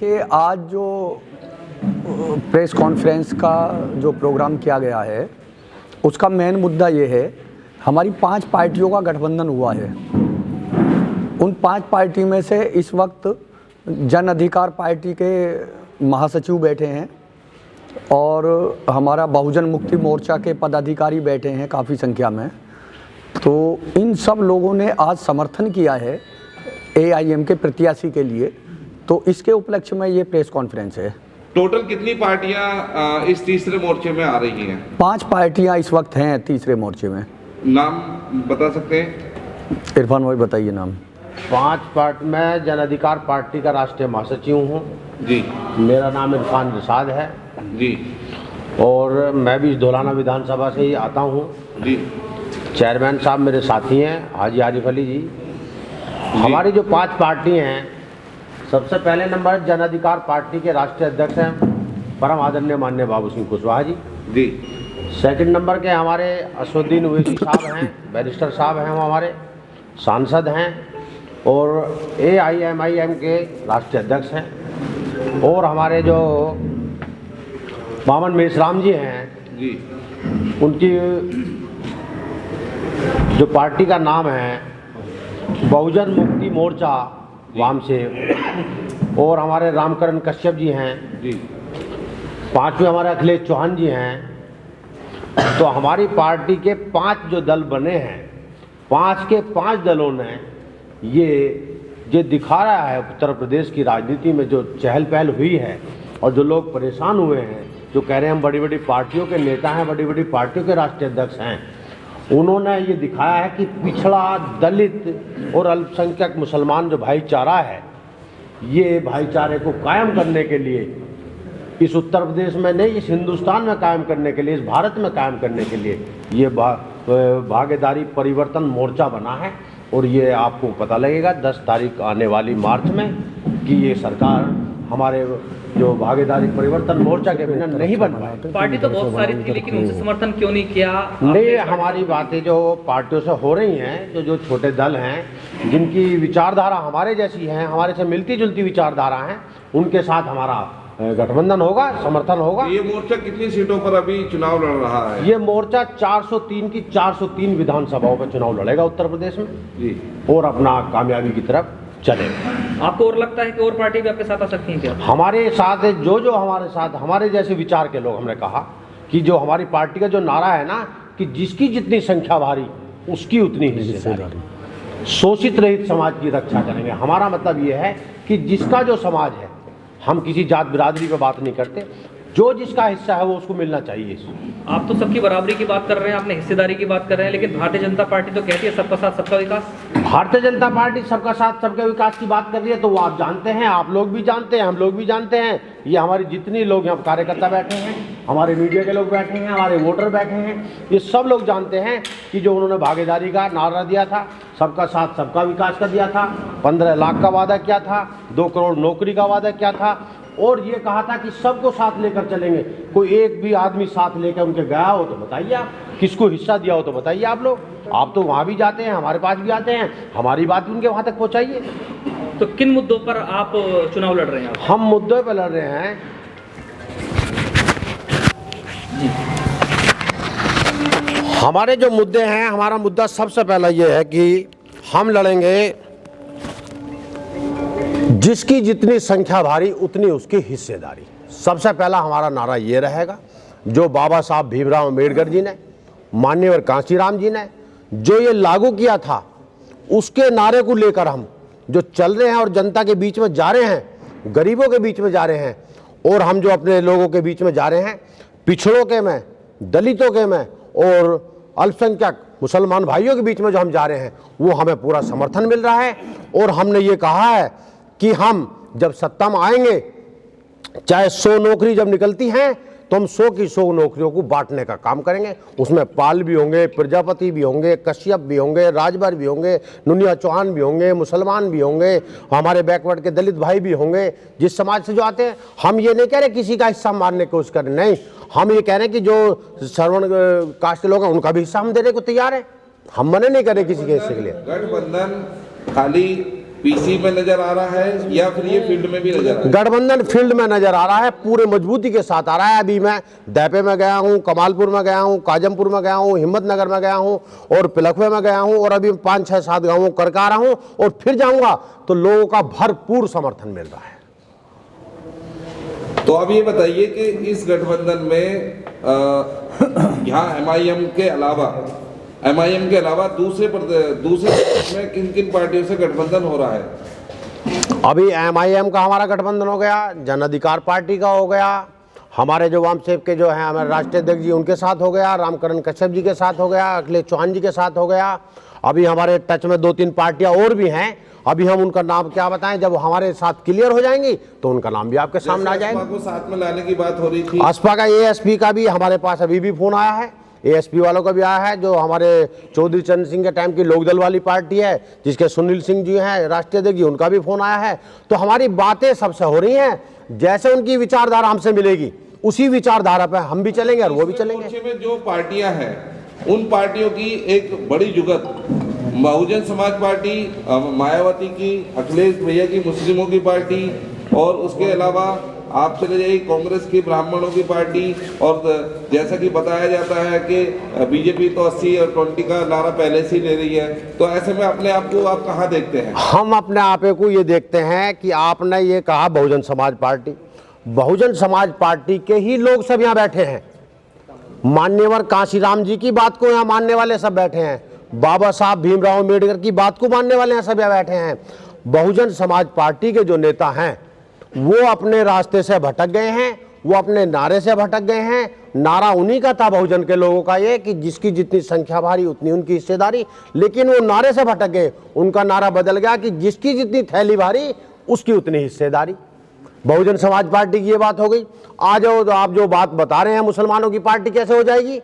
कि आज जो प्रेस कॉन्फ्रेंस का जो प्रोग्राम किया गया है उसका मेन मुद्दा ये है, हमारी 5 पार्टियों का गठबंधन हुआ है। उन 5 पार्टी में से इस वक्त जन अधिकार पार्टी के महासचिव बैठे हैं और हमारा बहुजन मुक्ति मोर्चा के पदाधिकारी बैठे हैं काफ़ी संख्या में। तो इन सब लोगों ने आज समर्थन किया है AIM के प्रत्याशी के लिए, तो इसके उपलक्ष्य में ये प्रेस कॉन्फ्रेंस है। टोटल कितनी पार्टियां इस तीसरे मोर्चे में आ रही हैं? 5 पार्टियां इस वक्त हैं तीसरे मोर्चे में। नाम बता सकते हैं? इरफान भाई बताइए नाम। 5 पार्टी में जन अधिकार पार्टी का राष्ट्रीय महासचिव हूँ जी। मेरा नाम इरफान रिसाद है जी। और मैं भी धौलाना विधानसभा से ही आता हूँ जी। चेयरमैन साहब मेरे साथी हैं हाजी आरिफ अली जी। हमारी जो 5 पार्टी हैं, सबसे पहले नंबर जन अधिकार पार्टी के राष्ट्रीय अध्यक्ष हैं परम आदरणीय माननीय बाबू सिंह कुशवाहा जी। जी। सेकंड नंबर के हमारे असदुद्दीन ओवैसी साहब हैं, बैरिस्टर साहब हैं, वो हमारे सांसद हैं और AIM के राष्ट्रीय अध्यक्ष हैं। और हमारे जो बामन मेश्राम जी हैं जी, उनकी जो पार्टी का नाम है बहुजन मुक्ति मोर्चा वाम से। और हमारे रामकरण कश्यप जी हैं जी। 5वें हमारे अखिलेश चौहान जी हैं। तो हमारी पार्टी के 5 जो दल बने हैं, 5 के 5 दलों ने ये दिखा रहा है उत्तर प्रदेश की राजनीति में जो चहल पहल हुई है और जो लोग परेशान हुए हैं, जो कह रहे हैं हम बड़ी बड़ी पार्टियों के नेता हैं, बड़ी बड़ी पार्टियों के राष्ट्रीय अध्यक्ष हैं, उन्होंने ये दिखाया है कि पिछड़ा दलित और अल्पसंख्यक मुसलमान जो भाईचारा है, ये भाईचारे को कायम करने के लिए इस उत्तर प्रदेश में नहीं, इस हिंदुस्तान में कायम करने के लिए, इस भारत में कायम करने के लिए ये भागीदारी परिवर्तन मोर्चा बना है। और ये आपको पता लगेगा 10 तारीख आने वाली मार्च में कि ये सरकार हमारे जो भागीदारी परिवर्तन मोर्चा के बिना नहीं बन पाए। पार्टी तो बहुत सारी थी, लेकिन उनसे समर्थन क्यों नहीं किया? नहीं, हमारी बातें जो पार्टियों से हो रही हैं, जो छोटे दल हैं जिनकी विचारधारा हमारे जैसी है, हमारे से मिलती जुलती विचारधारा है, उनके साथ हमारा गठबंधन होगा, समर्थन होगा। ये मोर्चा कितनी सीटों पर अभी चुनाव लड़ रहा है? ये मोर्चा 403 की 403 विधानसभाओं पर चुनाव लड़ेगा उत्तर प्रदेश में जी, और अपना कामयाबी की तरफ चलेगा। आपको और लगता है कि और पार्टी भी आपके साथ आ सकती है क्या? हमारे साथ जो हमारे साथ हमारे जैसे विचार के लोग, हमने कहा कि जो हमारी पार्टी का जो नारा है ना कि जिसकी जितनी संख्या भारी उसकी उतनी हिस्सेदारी, शोषित रहित समाज की रक्षा करेंगे। हमारा मतलब ये है कि जिसका जो समाज है, हम किसी जात बिरादरी पे बात नहीं करते, जो जिसका हिस्सा है वो उसको मिलना चाहिए। आप तो सबकी बराबरी की बात कर रहे हैं, आपने हिस्सेदारी की बात कर रहे हैं, लेकिन भारतीय जनता पार्टी तो कहती है सबका साथ सबका विकास। भारतीय जनता पार्टी सबका साथ सबके विकास की बात कर रही है, तो वो आप जानते हैं, आप लोग भी जानते हैं, हम लोग भी जानते हैं। ये हमारी जितनी लोग यहाँ कार्यकर्ता बैठे हैं, हमारे मीडिया के लोग बैठे हैं, हमारे वोटर बैठे हैं, ये सब लोग जानते हैं कि जो उन्होंने भागीदारी का नारा दिया था, सबका साथ सबका विकास का दिया था, 15 लाख का वादा किया था, 2 करोड़ नौकरी का वादा किया था और ये कहा था कि सबको साथ लेकर चलेंगे। कोई एक भी आदमी साथ लेकर उनके गया हो तो बताइए, आप किसको हिस्सा दिया हो तो बताइए। आप लोग, आप तो वहाँ भी जाते हैं, हमारे पास भी आते हैं, हमारी बात भी उनके वहाँ तक पहुँचाइए। तो किन मुद्दों पर आप चुनाव लड़ रहे हैं? हम मुद्दों पर लड़ रहे हैं हमारे जो मुद्दे हैं, हमारा मुद्दा सबसे पहला ये है कि हम लड़ेंगे जिसकी जितनी संख्या भारी उतनी उसकी हिस्सेदारी। सबसे पहला हमारा नारा ये रहेगा, जो बाबा साहब भीमराव अम्बेडकर जी ने, माननीय कांशीराम जी ने जो ये लागू किया था, उसके नारे को लेकर हम जो चल रहे हैं और जनता के बीच में जा रहे हैं, गरीबों के बीच में जा रहे हैं और हम जो अपने लोगों के बीच में जा रहे हैं, पिछड़ों के में, दलितों के में और अल्पसंख्यक मुसलमान भाइयों के बीच में जो हम जा रहे हैं, वो हमें पूरा समर्थन मिल रहा है। और हमने ये कहा है कि हम जब सत्ता में आएंगे, चाहे 100 नौकरी जब निकलती हैं तो हम 100 की 100 नौकरियों को बांटने का काम करेंगे। उसमें पाल भी होंगे, प्रजापति भी होंगे, कश्यप भी होंगे, राजभर भी होंगे, नुनिया चौहान भी होंगे, मुसलमान भी होंगे, हमारे बैकवर्ड के दलित भाई भी होंगे, जिस समाज से जो आते हैं। हम ये नहीं कह रहे किसी का हिस्सा मारने की कोशिश करें, नहीं, हम ये कह रहे हैं कि जो श्रवण कास्ट के लोग हैं उनका भी हिस्सा हम देने को तैयार है। हम मना नहीं करें किसी के हिस्से के लिए। गठबंधन खाली पीसी में नजर आ रहा है या फिर ये फील्ड में भी नजर आ रहा है? गठबंधन फील्ड में नजर आ रहा है, पूरे मजबूती के साथ आ रहा है। अभी मैं दैपे में गया हूं, कमालपुर में गया हूं, काजमपुर में गया हूं, हिम्मतनगर में गया हूं और पिलखवे में गया हूं और अभी 5, 6, 7 गांवों करके आ रहा हूं और फिर जाऊंगा तो लोगों का भरपूर समर्थन मिल रहा है। तो अब ये बताइए कि इस गठबंधन में यहाँ एमआईएम के अलावा दूसरे प्रदेश में किन किन पार्टियों से गठबंधन हो रहा है? अभी एमआईएम का हमारा गठबंधन हो गया, जन अधिकार पार्टी का हो गया, हमारे जो वामसेप के जो हैं हमारे राष्ट्रीय अध्यक्ष जी उनके साथ हो गया, रामकरण कश्यप जी के साथ हो गया, अखिलेश चौहान जी के साथ हो गया। अभी हमारे टच में 2-3 पार्टियां और भी हैं, अभी हम उनका नाम क्या बताएं, जब हमारे साथ क्लियर हो जाएंगी तो उनका नाम भी आपके सामने आ जाएगा। को साथ में लाने की बात हो रही थी। असपा का एएसपी का भी हमारे पास अभी भी फोन आया है, एएसपी वालों का भी आया है, जो हमारे चौधरी चरण सिंह के टाइम की लोकदल वाली पार्टी है जिसके सुनील सिंह जी हैं राष्ट्रीय अध्यक्ष जी, उनका भी फोन आया है। तो हमारी बातें सबसे हो रही हैं, जैसे उनकी विचारधारा हमसे मिलेगी उसी विचारधारा पे हम भी चलेंगे और वो भी चलेंगे। में जो पार्टियां हैं उन पार्टियों की एक बड़ी जुगत, बहुजन समाज पार्टी मायावती की, अखिलेश भैया की मुस्लिमों की पार्टी, और उसके अलावा आप चले जाइए कांग्रेस की ब्राह्मणों की पार्टी, और जैसा कि बताया जाता है कि बीजेपी तो 80 और 20 का नारा पहले से ही ले रही है। तो ऐसे में अपने आप को आप कहाँ देखते हैं? हम अपने आप को ये देखते हैं कि आपने ये कहा बहुजन समाज पार्टी, बहुजन समाज पार्टी के ही लोग सब यहाँ बैठे हैं। मान्यवर कांशीराम जी की बात को यहाँ मानने वाले सब बैठे हैं, बाबा साहब भीमराव अम्बेडकर की बात को मानने वाले यहाँ सब यहाँ बैठे हैं। बहुजन समाज पार्टी के जो नेता हैं वो अपने रास्ते से भटक गए हैं, वो अपने नारे से भटक गए हैं। नारा उन्हीं का था बहुजन के लोगों का ये कि जिसकी जितनी संख्या भारी उतनी उनकी हिस्सेदारी, लेकिन वो नारे से भटक गए। उनका नारा बदल गया कि जिसकी जितनी थैली भारी उसकी उतनी हिस्सेदारी। बहुजन समाज पार्टी की ये बात हो गई। आज आप जो बात बता रहे हैं मुसलमानों की पार्टी कैसे हो जाएगी,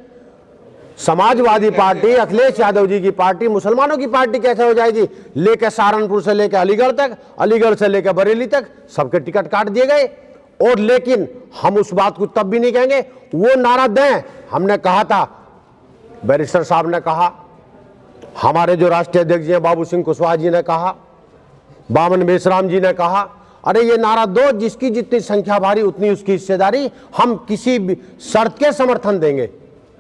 समाजवादी पार्टी अखिलेश यादव जी की पार्टी मुसलमानों की पार्टी कैसे हो जाएगी? लेकर सहारनपुर से लेकर अलीगढ़ तक, अलीगढ़ से लेकर बरेली तक सबके टिकट काट दिए गए। और लेकिन हम उस बात को तब भी नहीं कहेंगे, वो नारा दें। हमने कहा था, बैरिस्टर साहब ने कहा, हमारे जो राष्ट्रीय अध्यक्ष जी हैं बाबू सिंह कुशवाहा जी ने कहा, बामन मेश्राम जी ने कहा, अरे ये नारा दो, जिसकी जितनी संख्या भारी उतनी उसकी हिस्सेदारी। हम किसी भी शर्त के समर्थन देंगे,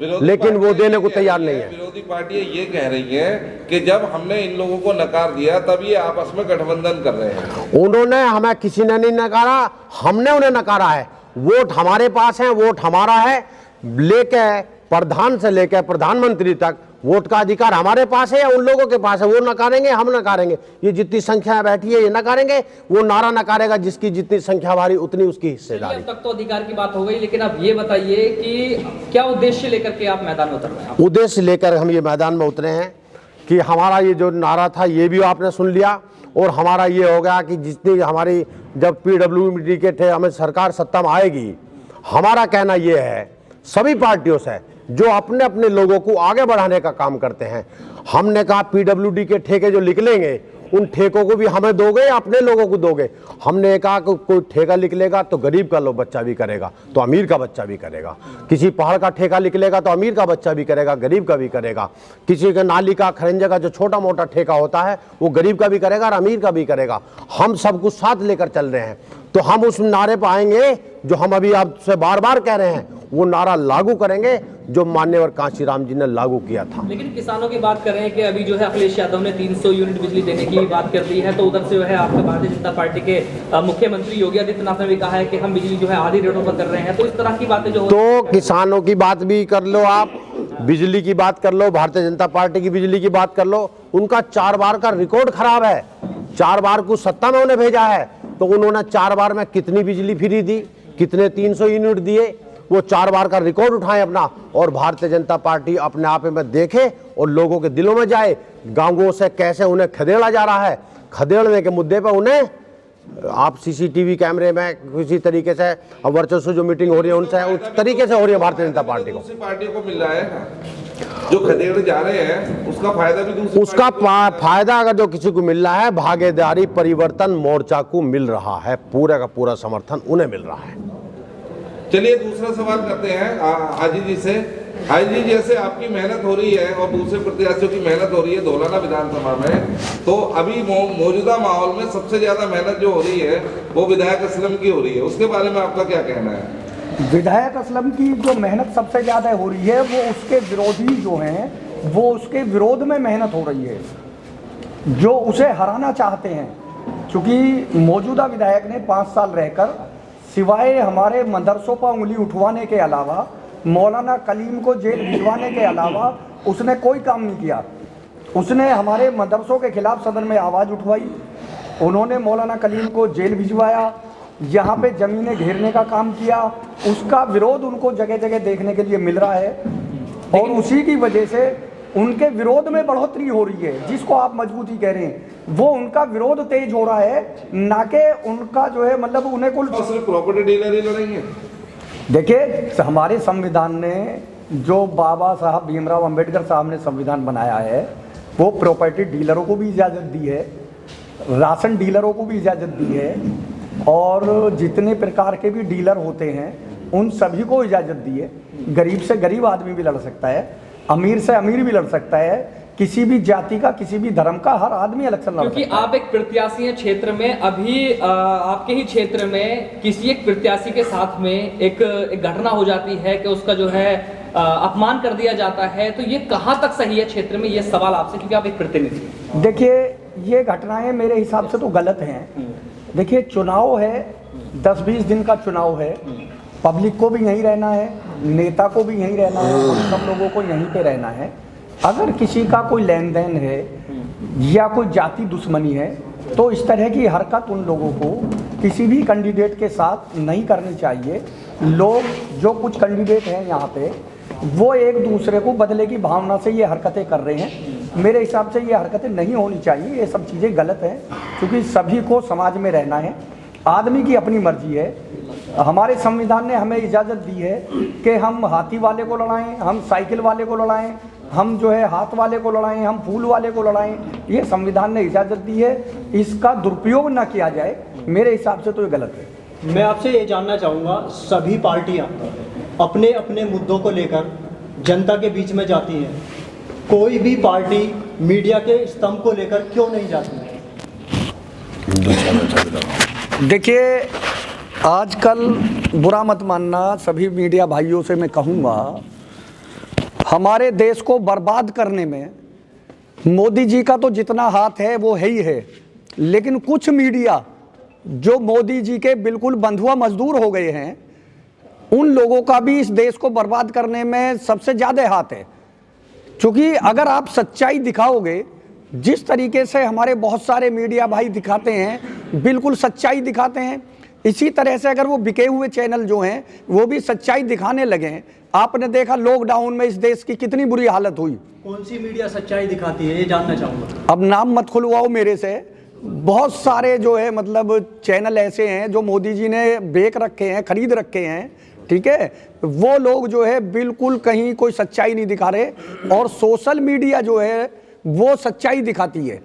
लेकिन वो देने को तैयार नहीं है। विरोधी पार्टियां ये कह रही हैं कि जब हमने इन लोगों को नकार दिया तब ये आपस में गठबंधन कर रहे हैं। उन्होंने, हमें किसी ने नहीं नकारा, हमने उन्हें नकारा है। वोट हमारे पास है, वोट हमारा है, लेके प्रधान से लेकर प्रधानमंत्री तक वोट का अधिकार हमारे पास है या उन लोगों के पास है? वो नकारेंगे, हम नकारेंगे। ये जितनी संख्या बैठी है ये नकारेंगे, वो नारा नकारेगा जिसकी जितनी संख्या भारी उतनी उसकी हिस्सेदारी। अब तक तो अधिकार की बात हो गई, लेकिन अब ये बताइए कि क्या उद्देश्य लेकर के आप मैदान में उतर रहे हैं? उद्देश्य लेकर हम ये मैदान में उतरे हैं कि हमारा ये जो नारा था ये भी आपने सुन लिया, और हमारा ये हो गया कि जितनी हमारी जब PWD के थे हमें सरकार सत्ता में आएगी, हमारा कहना ये है सभी पार्टियों से जो अपने अपने लोगों को आगे बढ़ाने का काम करते हैं, हमने कहा PWD के ठेके जो निकलेंगे उन ठेकों को भी हमें दोगे या अपने लोगों को दोगे? हमने कहा कि कोई ठेका निकलेगा तो गरीब का बच्चा भी करेगा तो अमीर का बच्चा भी करेगा, किसी पहाड़ का ठेका निकलेगा तो अमीर का बच्चा भी करेगा, गरीब का भी करेगा, किसी के नाली का खरंजे का जो छोटा मोटा ठेका होता है वो गरीब का भी करेगा और अमीर का भी करेगा। हम सब कुछ साथ लेकर चल रहे हैं। तो हम उस नारे पर आएंगे जो हम अभी आपसे बार बार कह रहे हैं, वो नारा लागू करेंगे जो मान्यवर कांशीराम जी ने लागू किया था। लेकिन किसानों की बात कर रहे हैं कि अभी जो है अखिलेश यादव ने 300 यूनिट बिजली देने की बात कर दी है, तो उधर से जो है आपका भारतीय जनता पार्टी के मुख्यमंत्री योगी आदित्यनाथ ने भी कहा है कि हम बिजली जो है आधी रेटों पर कर रहे हैं। तो इस तरह की बातें जो तो किसानों की बात भी कर लो, आप बिजली की बात कर लो, भारतीय जनता पार्टी की बिजली की बात कर लो। उनका 4 बार का रिकॉर्ड खराब है, 4 बार को सत्ता में उन्हें भेजा है, तो उन्होंने 4 बार में कितनी बिजली फ्री दी, कितने 300 यूनिट दिए, वो 4 बार का रिकॉर्ड उठाएं अपना। और भारतीय जनता पार्टी अपने आप में देखे और लोगों के दिलों में जाए, गांवों से कैसे उन्हें खदेड़ा जा रहा है। खदेड़ने के मुद्दे पर उन्हें आप CCTV कैमरे में किसी तरीके से वर्चस्व जो मीटिंग हो रही है उनसे उस तरीके से हो रही है भारतीय जनता पार्टी को। दूसरी पार्टियों को मिल रहा है जो खदेड़ जा रहे हैं, उसका फायदा भी दूसरी उसका फायदा अगर जो किसी को मिल रहा है, भागीदारी परिवर्तन मोर्चा को मिल रहा है, पूरा का पूरा समर्थन उन्हें मिल रहा है। चलिए दूसरा सवाल करते हैं हाजी जी से आई जी जैसे आपकी मेहनत हो रही है और दूसरे प्रत्याशियों की मेहनत हो रही है धौलाना विधानसभा में, तो अभी मौजूदा माहौल में सबसे ज्यादा मेहनत जो हो रही है वो विधायक असलम की हो रही है, उसके बारे में आपका क्या कहना है? विधायक असलम की जो मेहनत सबसे ज़्यादा हो रही है वो उसके विरोधी जो हैं वो उसके विरोध में मेहनत हो रही है, जो उसे हराना चाहते हैं। क्योंकि मौजूदा विधायक ने 5 साल रहकर सिवाय हमारे मदरसों पर उंगली उठवाने के अलावा, मौलाना कलीम को जेल भिजवाने के अलावा उसने कोई काम नहीं किया। उसने हमारे मदरसों के खिलाफ सदन में आवाज़ उठवाई, उन्होंने मौलाना कलीम को जेल भिजवाया, यहाँ पे ज़मीनें घेरने का काम किया। उसका विरोध उनको जगह जगह देखने के लिए मिल रहा है और उसी की वजह से उनके विरोध में बढ़ोतरी हो रही है। जिसको आप मजबूती कह रहे हैं वो उनका विरोध तेज हो रहा है, ना कि उनका जो है मतलब उन्हें कुल सिर्फ प्रॉपर्टी डीलर ही लड़ेंगे। देखिए, हमारे संविधान ने जो बाबा साहब भीमराव अंबेडकर साहब ने संविधान बनाया है वो प्रॉपर्टी डीलरों को भी इजाज़त दी है, राशन डीलरों को भी इजाज़त दी है और जितने प्रकार के भी डीलर होते हैं उन सभी को इजाज़त दी है। गरीब से गरीब आदमी भी लड़ सकता है, अमीर से अमीर भी लड़ सकता है, किसी भी जाति का किसी भी धर्म का हर आदमी इलेक्शन लड़ सकता है। क्योंकि आप एक प्रत्याशी हैं क्षेत्र में, अभी आपके ही क्षेत्र में किसी एक प्रत्याशी के साथ में एक घटना हो जाती है कि उसका जो है अपमान कर दिया जाता है, तो ये कहाँ तक सही है क्षेत्र में? ये सवाल आपसे, क्योंकि आप एक प्रतिनिधि हैं। देखिए, ये घटनाएं मेरे हिसाब से तो गलत हैं। देखिए, चुनाव है, 10-20 दिन का चुनाव है, पब्लिक को भी यहीं रहना है, नेता को भी यहीं रहना है और सब लोगों को यहीं पे रहना है। अगर किसी का कोई लेन देन है या कोई जाति दुश्मनी है तो इस तरह की हरकत उन लोगों को किसी भी कैंडिडेट के साथ नहीं करनी चाहिए। लोग जो कुछ कैंडिडेट हैं यहाँ पे वो एक दूसरे को बदले की भावना से ये हरकतें कर रहे हैं। मेरे हिसाब से ये हरकतें नहीं होनी चाहिए, ये सब चीज़ें गलत हैं क्योंकि सभी को समाज में रहना है, आदमी की अपनी मर्जी है। हमारे संविधान ने हमें इजाज़त दी है कि हम हाथी वाले को लड़ाएं, हम साइकिल वाले को लड़ाएं, हम जो है हाथ वाले को लड़ाएं, हम फूल वाले को लड़ाएं। ये संविधान ने इजाज़त दी है, इसका दुरुपयोग ना किया जाए। मेरे हिसाब से तो ये गलत है। मैं आपसे ये जानना चाहूँगा, सभी पार्टियाँ अपने अपने मुद्दों को लेकर जनता के बीच में जाती हैं, कोई भी पार्टी मीडिया के स्तंभ को लेकर क्यों नहीं जाती है? देखिए, आजकल बुरा मत मानना, सभी मीडिया भाइयों से मैं कहूँगा, हमारे देश को बर्बाद करने में मोदी जी का तो जितना हाथ है वो है ही है, लेकिन कुछ मीडिया जो मोदी जी के बिल्कुल बंधुआ मजदूर हो गए हैं उन लोगों का भी इस देश को बर्बाद करने में सबसे ज़्यादा हाथ है। क्योंकि अगर आप सच्चाई दिखाओगे, जिस तरीके से हमारे बहुत सारे मीडिया भाई दिखाते हैं, बिल्कुल सच्चाई दिखाते हैं, इसी तरह से अगर वो बिके हुए चैनल जो हैं वो भी सच्चाई दिखाने लगे। आपने देखा लॉकडाउन में इस देश की कितनी बुरी हालत हुई। कौन सी मीडिया सच्चाई दिखाती है, ये जानना चाहूँगा। अब नाम मत खुलवाओ मेरे से, बहुत सारे जो है मतलब चैनल ऐसे हैं जो मोदी जी ने बेच रखे हैं, खरीद रखे हैं, ठीक है। वो लोग जो है बिल्कुल कहीं कोई सच्चाई नहीं दिखा रहे और सोशल मीडिया जो है वो सच्चाई दिखाती है।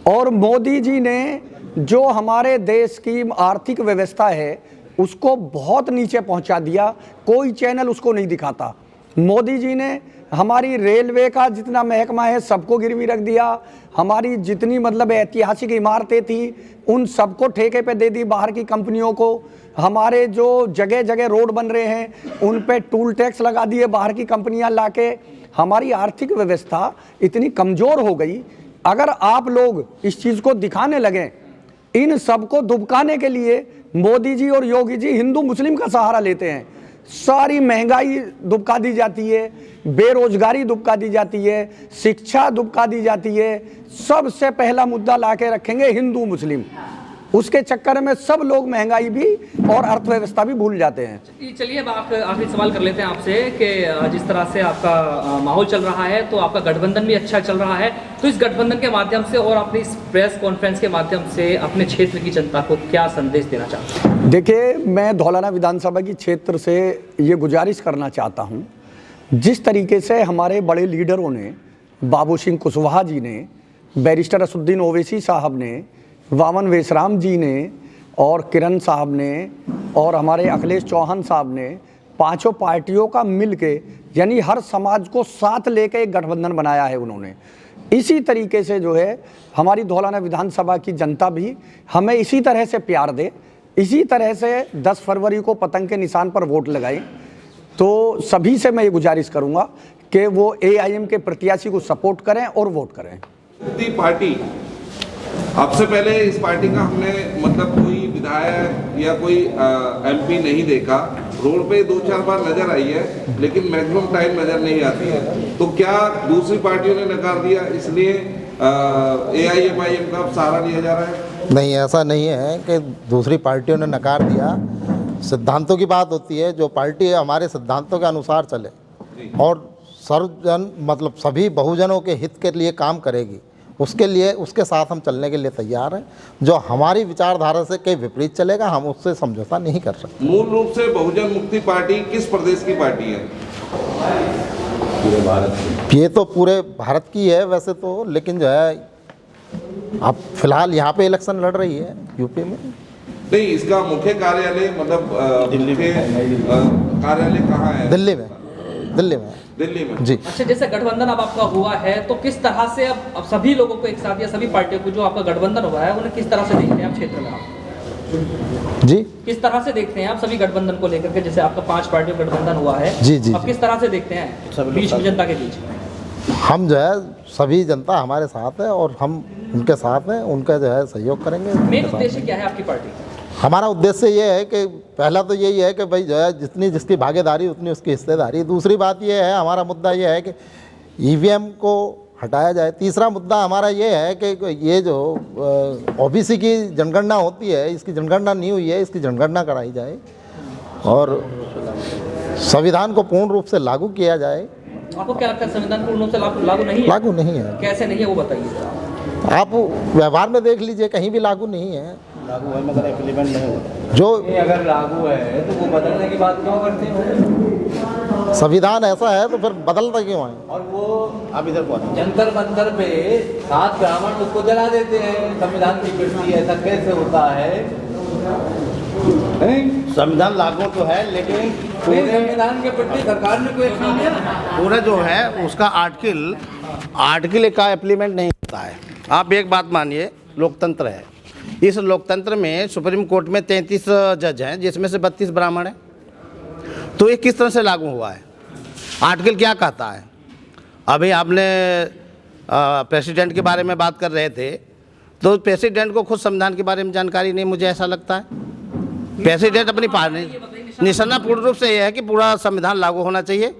और मोदी जी ने जो हमारे देश की आर्थिक व्यवस्था है उसको बहुत नीचे पहुंचा दिया, कोई चैनल उसको नहीं दिखाता। मोदी जी ने हमारी रेलवे का जितना महकमा है सबको गिरवी रख दिया, हमारी जितनी मतलब ऐतिहासिक इमारतें थी उन सबको ठेके पे दे दी बाहर की कंपनियों को। हमारे जो जगह जगह रोड बन रहे हैं उन पे टूल टैक्स लगा दिए बाहर की कंपनियां लाके। हमारी आर्थिक व्यवस्था इतनी कमज़ोर हो गई। अगर आप लोग इस चीज़ को दिखाने लगें, इन सबको दुबकाने के लिए मोदी जी और योगी जी हिंदू मुस्लिम का सहारा लेते हैं। सारी महंगाई दुबका दी जाती है, बेरोजगारी दुबका दी जाती है, शिक्षा दुबका दी जाती है। सबसे पहला मुद्दा लाके रखेंगे हिंदू मुस्लिम, उसके चक्कर में सब लोग महंगाई भी और अर्थव्यवस्था भी भूल जाते हैं। चलिए अब आखिरी सवाल कर लेते हैं आपसे कि जिस तरह से आपका माहौल चल रहा है तो आपका गठबंधन भी अच्छा चल रहा है, तो इस गठबंधन के माध्यम से और अपनी इस प्रेस कॉन्फ्रेंस के माध्यम से अपने क्षेत्र की जनता को क्या संदेश देना चाहते हैं? देखिए, मैं धौलाना विधानसभा की क्षेत्र से ये गुजारिश करना चाहता हूँ, जिस तरीके से हमारे बड़े लीडरों ने, बाबू सिंह कुशवाहा जी ने, बैरिस्टर असदुद्दीन ओवैसी साहब ने, वामन वेशराम जी ने और किरण साहब ने और हमारे अखिलेश चौहान साहब ने पांचों पार्टियों का मिल के, यानी हर समाज को साथ लेके एक गठबंधन बनाया है उन्होंने। इसी तरीके से जो है हमारी धौलाना विधानसभा की जनता भी हमें इसी तरह से प्यार दे, इसी तरह से 10 फरवरी को पतंग के निशान पर वोट लगाएं। तो सभी से मैं ये गुजारिश करूंगा कि वो AIM के प्रत्याशी को सपोर्ट करें और वोट करें। पार्टी अब से पहले इस पार्टी का हमने मतलब कोई विधायक या कोई MP नहीं देखा। रोड पे 2-4 बार नजर आई है, लेकिन मैक्सिमम टाइम नजर नहीं आती है। तो क्या दूसरी पार्टियों ने नकार दिया इसलिए AIM का सहारा लिया जा रहा है? नहीं, ऐसा नहीं है कि दूसरी पार्टियों ने नकार दिया। सिद्धांतों की बात होती है, जो पार्टी है हमारे सिद्धांतों के अनुसार चले और सर्वजन मतलब सभी बहुजनों के हित के लिए काम करेगी, उसके लिए उसके साथ हम चलने के लिए तैयार हैं। जो हमारी विचारधारा से कहीं विपरीत चलेगा हम उससे समझौता नहीं कर सकते। मूल रूप से बहुजन मुक्ति पार्टी किस प्रदेश की पार्टी है? पूरे भारत की। ये तो पूरे भारत की है वैसे तो, लेकिन जो है अब फिलहाल यहाँ पे इलेक्शन लड़ रही है यूपी में। नहीं, इसका मुख्य कार्यालय मतलब दिल्ली में कार्यालय कहाँ है? दिल्ली में। दिल्ली में जी। अच्छा, जैसे गठबंधन अब आपका हुआ है तो किस तरह से अब सभी लोगों को एक साथ या सभी पार्टियों को जो आपका गठबंधन हुआ है उन्हें किस तरह से देखते हैं आप क्षेत्र में? आप जी किस तरह से देखते हैं आप सभी गठबंधन को लेकर के? जैसे आपका 5 पार्टियों का गठबंधन हुआ है, जी अब किस तरह से देखते हैं बीच में जनता के बीच? हम जो है सभी जनता हमारे साथ है और हम उनके साथ हैं, उनका जो है सहयोग करेंगे। मेन उद्देश्य क्या है आपकी पार्टी? हमारा उद्देश्य ये है कि पहला तो यही है कि भाई जो है जितनी जिसकी भागीदारी उतनी उसकी हिस्सेदारी। दूसरी बात ये है, हमारा मुद्दा ये है कि EVM को हटाया जाए। तीसरा मुद्दा हमारा ये है कि ये जो OBC की जनगणना होती है, इसकी जनगणना नहीं हुई है, इसकी जनगणना कराई जाए और संविधान को पूर्ण रूप से लागू किया जाए। आपको क्या लगता है संविधान पूर्ण रूप से लागू नहीं है? लागू नहीं है। कैसे नहीं है वो बताइए। आप व्यवहार में देख लीजिए, कहीं भी लागू नहीं है। लागू है मगर इम्प्लीमेंट नहीं होता। जो अगर लागू है तो वो बदलने की बात क्यों करते हो? संविधान ऐसा है तो फिर बदलता क्यों है? और वो आप इधर पहुंचो, जंतर मंतर पे 7 ब्राह्मण उसको जला देते हैं संविधान की प्रति। ऐसा कैसे होता है? संविधान लागू तो है लेकिन पूरे संविधान के प्रति सरकार ने कोई एक्शन लिया? पूरा जो है उसका आर्टिकल का इम्प्लीमेंट नहीं होता है। आप एक बात मानिए, लोकतंत्र है। इस लोकतंत्र में सुप्रीम कोर्ट में 33 जज हैं जिसमें से 32 ब्राह्मण हैं। तो ये किस तरह से लागू हुआ है? आर्टिकल क्या कहता है? अभी आपने प्रेसिडेंट के बारे में बात कर रहे थे, तो प्रेसिडेंट को खुद संविधान के बारे में जानकारी नहीं, मुझे ऐसा लगता है। प्रेसिडेंट अपनी निशाना पूर्ण रूप से यह है कि पूरा संविधान लागू होना चाहिए।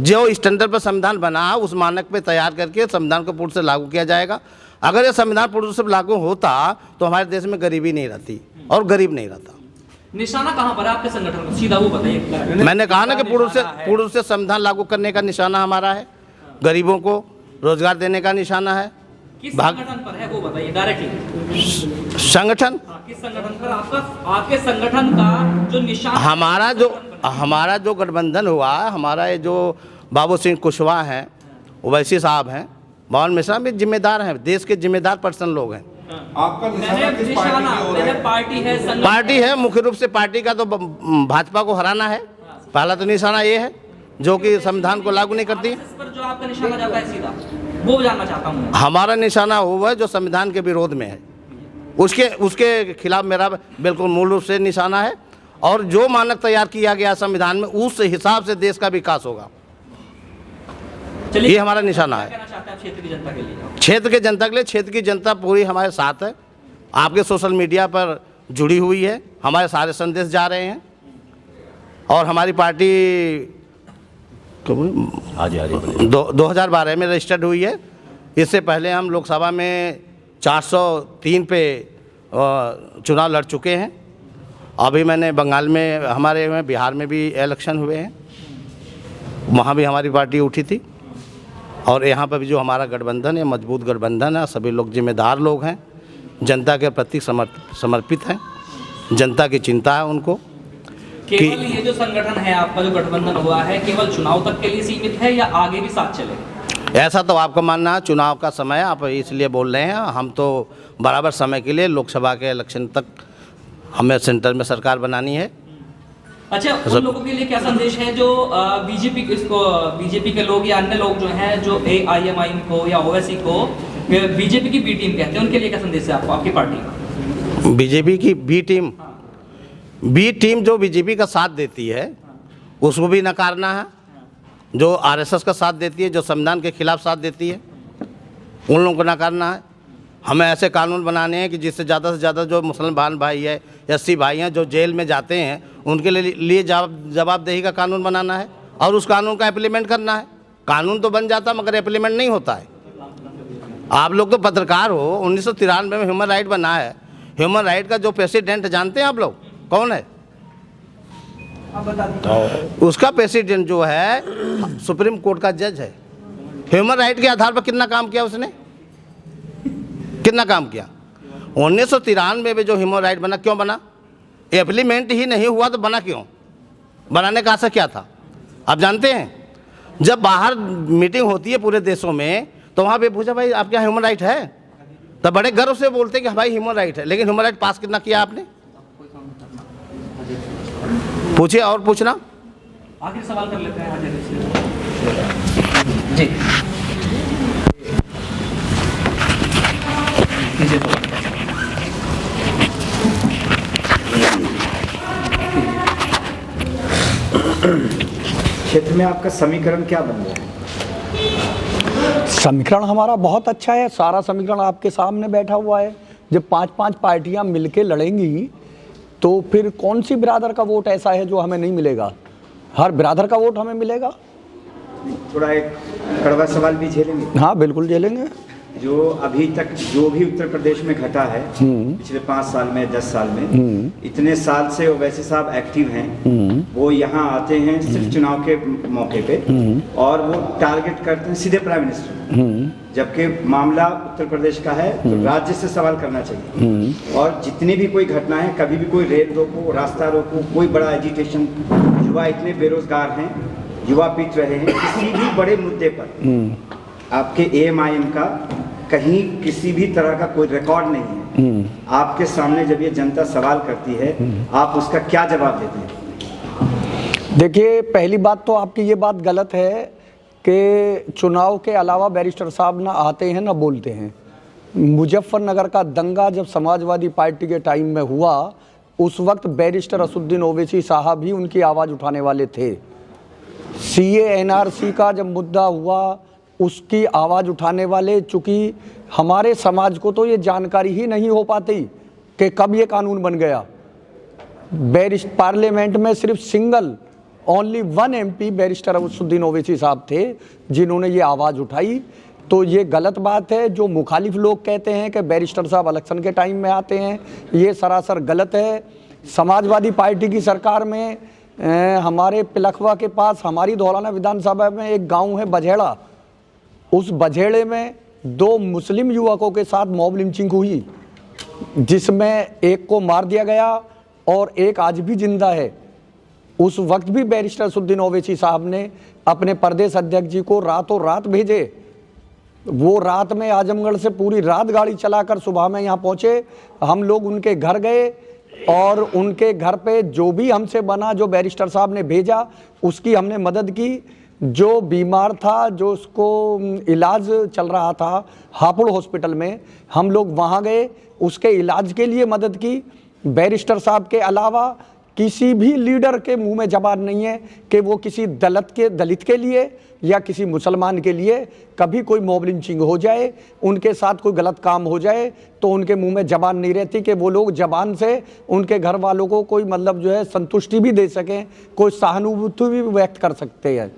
जो स्टैंडर्ड पर संविधान बना उस मानक पे तैयार करके संविधान को पूर्ण से लागू किया जाएगा। अगर ये संविधान पूर्ण रूप से लागू होता तो हमारे देश में गरीबी नहीं रहती और गरीब नहीं रहता। निशाना कहाँ पर है आपके संगठन का? सीधा वो बताइए। मैंने कहा ना कि पूर्ण रूप से संविधान लागू करने का निशाना हमारा है, गरीबों को रोजगार देने का निशाना है। किस संगठन पर है वो बताइए डायरेक्टली। संगठन किस संगठन पर आपके संगठन का जो निशान? हमारा जो गठबंधन हुआ है, हमारा ये जो बाबू सिंह कुशवाहा हैं, ओवैसी साहब हैं, भवन मिश्रा भी जिम्मेदार हैं, देश के जिम्मेदार पर्सन लोग हैं। आपका निशाना किस पार्टी की ओर है? पार्टी है मुख्य रूप से पार्टी का तो भाजपा को हराना है। पहला तो निशाना ये है जो कि संविधान को लागू नहीं करती। पर जो आपका निशाना जाता है सीधा, वो जानना चाहता हूँ। हमारा निशाना वो है जो संविधान के विरोध में है, उसके खिलाफ मेरा बिल्कुल मूल रूप से निशाना है। और जो मानक तैयार किया गया संविधान में उस हिसाब से देश का विकास होगा, ये हमारा निशाना है। क्षेत्र की जनता के लिए, क्षेत्र की जनता पूरी हमारे साथ है। आपके सोशल मीडिया पर जुड़ी हुई है, हमारे सारे संदेश जा रहे हैं। और हमारी पार्टी 2012 में रजिस्टर्ड हुई है। इससे पहले हम लोकसभा में 403 पे चुनाव लड़ चुके हैं। अभी मैंने बंगाल में, हमारे में बिहार में भी इलेक्शन हुए हैं, वहाँ भी हमारी पार्टी उठी थी। और यहाँ पर भी जो हमारा गठबंधन है, मजबूत गठबंधन है। सभी लोग जिम्मेदार लोग हैं, जनता के प्रति समर्पित हैं, जनता की चिंता है उनको। केवल ये जो संगठन है आपका, जो गठबंधन हुआ है, केवल चुनाव तक के लिए सीमित है या आगे भी साथ चलेगा? ऐसा तो आपका मानना है, चुनाव का समय आप इसलिए बोल रहे हैं। हम तो बराबर समय के लिए लोकसभा के इलेक्शन तक हमें सेंटर में सरकार बनानी है अच्छा, उन लोगों के लिए क्या संदेश है जो बीजेपी के लोग या अन्य लोग जो हैं जो AIMIM को या ओवैसी को बीजेपी की बी टीम कहते हैं, उनके लिए क्या संदेश है आपको, आपकी पार्टी का? बीजेपी की बी टीम जो बीजेपी का साथ देती है उसको भी नकारना है, जो RSS का साथ देती है, जो संविधान के खिलाफ साथ देती है, उन लोगों को नकारना है। हमें ऐसे कानून बनाने हैं कि जिससे ज़्यादा से ज़्यादा जो मुसलमान भाई है, SC भाई हैं जो जेल में जाते हैं, उनके लिए जवाबदेही का कानून बनाना है और उस कानून का इम्प्लीमेंट करना है। कानून तो बन जाता मगर इम्प्लीमेंट नहीं होता है। आप लोग तो पत्रकार हो, 1993 में ह्यूमन राइट बना है। ह्यूमन राइट का जो प्रेसिडेंट जानते हैं आप लोग कौन है? उसका प्रेसिडेंट जो है सुप्रीम कोर्ट का जज है। ह्यूमन राइट के आधार पर कितना काम किया उसने, कितना काम किया? 1993 में जो ह्यूमन राइट बना, क्यों बना? इम्प्लीमेंट ही नहीं हुआ तो बना क्यों? बनाने का आशा क्या था? आप जानते हैं, जब बाहर मीटिंग होती है पूरे देशों में तो वहाँ पे पूछा भाई आपके यहाँ ह्यूमन राइट है, तब बड़े गर्व से बोलते हैं कि भाई ह्यूमन राइट है, लेकिन ह्यूमन राइट पास कितना किया आपने? पूछिए और पूछना। आखिरी सवाल कर लेते हैं जी। क्षेत्र में आपका समीकरण क्या बन गया है? समीकरण हमारा बहुत अच्छा है, सारा समीकरण आपके सामने बैठा हुआ है। जब 5-5 पार्टियां मिलके लड़ेंगी तो फिर कौन सी बिरादर का वोट ऐसा है जो हमें नहीं मिलेगा? हर बिरादर का वोट हमें मिलेगा। थोड़ा एक कड़वा सवाल भी झेलेंगे? हाँ बिल्कुल झेलेंगे। जो अभी तक जो भी उत्तर प्रदेश में घटा है पिछले 5 साल में, 10 साल में, इतने साल से ओवैसी साहब एक्टिव हैं। वो यहाँ आते हैं सिर्फ चुनाव के मौके पे और वो टारगेट करते हैं सीधे प्राइम मिनिस्टर, जबकि मामला उत्तर प्रदेश का है तो राज्य से सवाल करना चाहिए। और जितनी भी कोई घटनाएं, कभी भी कोई रेल रोको, रास्ता रोको, कोई बड़ा एजिटेशन, युवा इतने बेरोजगार हैं, युवा पीट रहे हैं, किसी भी बड़े मुद्दे पर आपके AIMIM का कहीं किसी भी तरह का कोई रिकॉर्ड नहीं है। आपके सामने जब ये जनता सवाल करती है, आप उसका क्या जवाब देते हैं? देखिए, पहली बात तो आपकी ये बात गलत है कि चुनाव के अलावा बैरिस्टर साहब ना आते हैं ना बोलते हैं। मुजफ्फरनगर का दंगा जब समाजवादी पार्टी के टाइम में हुआ, उस वक्त बैरिस्टर असदुद्दीन ओवैसी साहब ही उनकी आवाज़ उठाने वाले थे। CA NRC का जब मुद्दा हुआ, उसकी आवाज़ उठाने वाले, चूँकि हमारे समाज को तो ये जानकारी ही नहीं हो पाती कि कब ये कानून बन गया। पार्लियामेंट में सिर्फ single only 1 MP barrister Asaduddin Owaisi साहब थे जिन्होंने ये आवाज़ उठाई। तो ये गलत बात है। जो मुखालिफ लोग कहते हैं कि बैरिस्टर साहब इलेक्शन के टाइम में आते हैं, ये सरासर गलत है। समाजवादी पार्टी की सरकार में हमारे पिलखवा के पास हमारी धौलाना विधानसभा में एक गांव है बझेड़ा, उस बझेड़े में 2 मुस्लिम युवकों के साथ मॉब लिंचिंग हुई, जिसमें एक को मार दिया गया और एक आज भी जिंदा है। उस वक्त भी बैरिस्टर असदुद्दीन ओवैसी साहब ने अपने प्रदेश अध्यक्ष जी को रातों रात भेजे। वो रात में आजमगढ़ से पूरी रात गाड़ी चलाकर सुबह में यहाँ पहुँचे। हम लोग उनके घर गए और उनके घर पे जो भी हमसे बना, जो बैरिस्टर साहब ने भेजा, उसकी हमने मदद की। जो बीमार था, जो उसको इलाज चल रहा था हापुड़ हॉस्पिटल में, हम लोग वहाँ गए, उसके इलाज के लिए मदद की। बैरिस्टर साहब के अलावा किसी भी लीडर के मुंह में जबान नहीं है कि वो किसी दलित के लिए या किसी मुसलमान के लिए कभी कोई मॉब लिंचिंग हो जाए, उनके साथ कोई गलत काम हो जाए तो उनके मुंह में जबान नहीं रहती कि वो लोग जबान से उनके घर वालों को कोई मतलब जो है संतुष्टि भी दे सकें, कोई सहानुभूति भी व्यक्त कर सकते हैं।